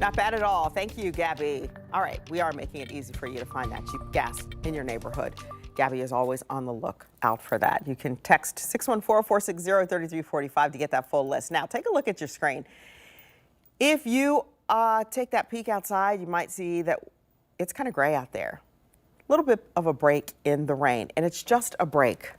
Not bad at all. Thank you, Gabby. All right, we are making it easy for you to find that cheap gas in your neighborhood. Gabby is always on the lookout for that. You can text 614-460-3345 to get that full list. Now, take a look at your screen. If you take that peek outside, you might see that it's kind of gray out there. A little bit of a break in the rain, and it's just a break.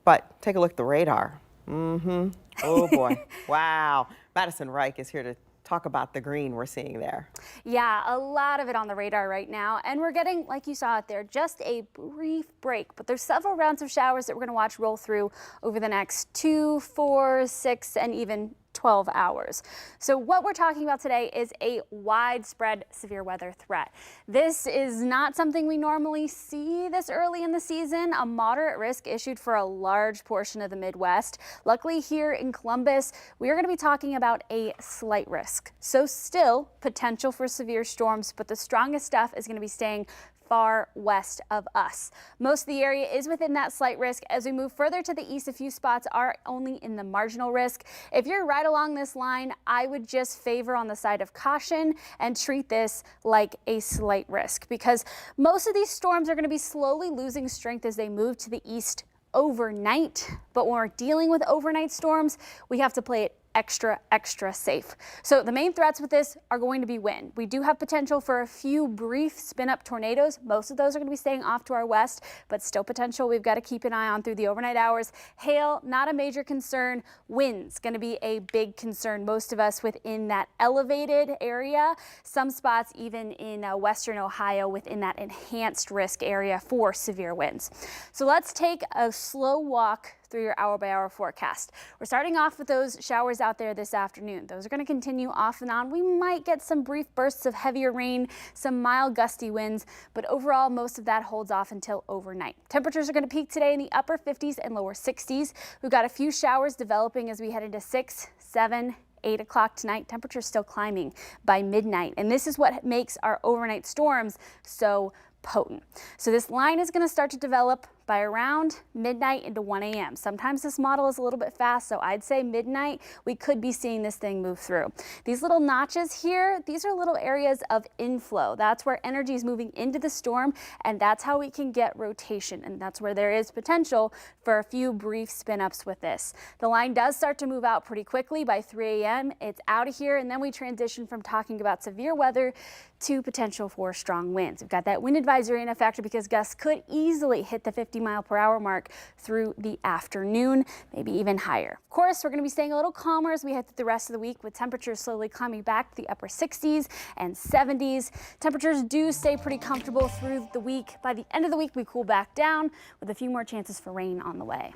But take a look at the radar. Oh, boy. Wow. Madison Reich is here to talk about the green we're seeing there. Yeah, a lot of it on the radar right now. And we're getting, like you saw out there, just a brief break. But there's several rounds of showers that we're going to watch roll through over the next 2, 4, 6, and even 12 hours. So what we're talking about today is a widespread severe weather threat. This is not something we normally see this early in the season. A moderate risk issued for a large portion of the Midwest. Luckily here in Columbus, we are going to be talking about a slight risk. So still potential for severe storms, but the strongest stuff is going to be staying far west of us. Most of the area is within that slight risk. As we move further to the east, a few spots are only in the marginal risk. If you're right along this line, I would just favor on the side of caution and treat this like a slight risk, because most of these storms are going to be slowly losing strength as they move to the east overnight. But when we're dealing with overnight storms, we have to play it extra safe. So the main threats with this are going to be wind. We do have potential for a few brief spin-up tornadoes. Most of those are going to be staying off to our west, but still potential we've got to keep an eye on through the overnight hours. Hail, not a major concern. Winds going to be a big concern. Most of us within that elevated area. Some spots even in western Ohio within that enhanced risk area for severe winds. So let's take a slow walk through your hour-by-hour forecast. We're starting off with those showers out there this afternoon. Those are going to continue off and on. We might get some brief bursts of heavier rain, some mild gusty winds, but overall most of that holds off until overnight. Temperatures are going to peak today in the upper 50s and lower 60s. We've got a few showers developing as we head into 6, 7, 8 o'clock tonight. Temperatures still climbing by midnight, and this is what makes our overnight storms so potent. So this line is going to start to develop by around midnight into 1 a.m. Sometimes this model is a little bit fast, so I'd say midnight, we could be seeing this thing move through. These little notches here, these are little areas of inflow. That's where energy is moving into the storm, and that's how we can get rotation, and that's where there is potential for a few brief spin-ups with this. The line does start to move out pretty quickly by 3 a.m. It's out of here, and then we transition from talking about severe weather to potential for strong winds. We've got that wind advisory in effect because gusts could easily hit the 50-mile-per-hour mark through the afternoon, maybe even higher. Of course, we're going to be staying a little calmer as we head through the rest of the week, with temperatures slowly climbing back to the upper 60s and 70s. Temperatures do stay pretty comfortable through the week. By the end of the week, we cool back down with a few more chances for rain on the way.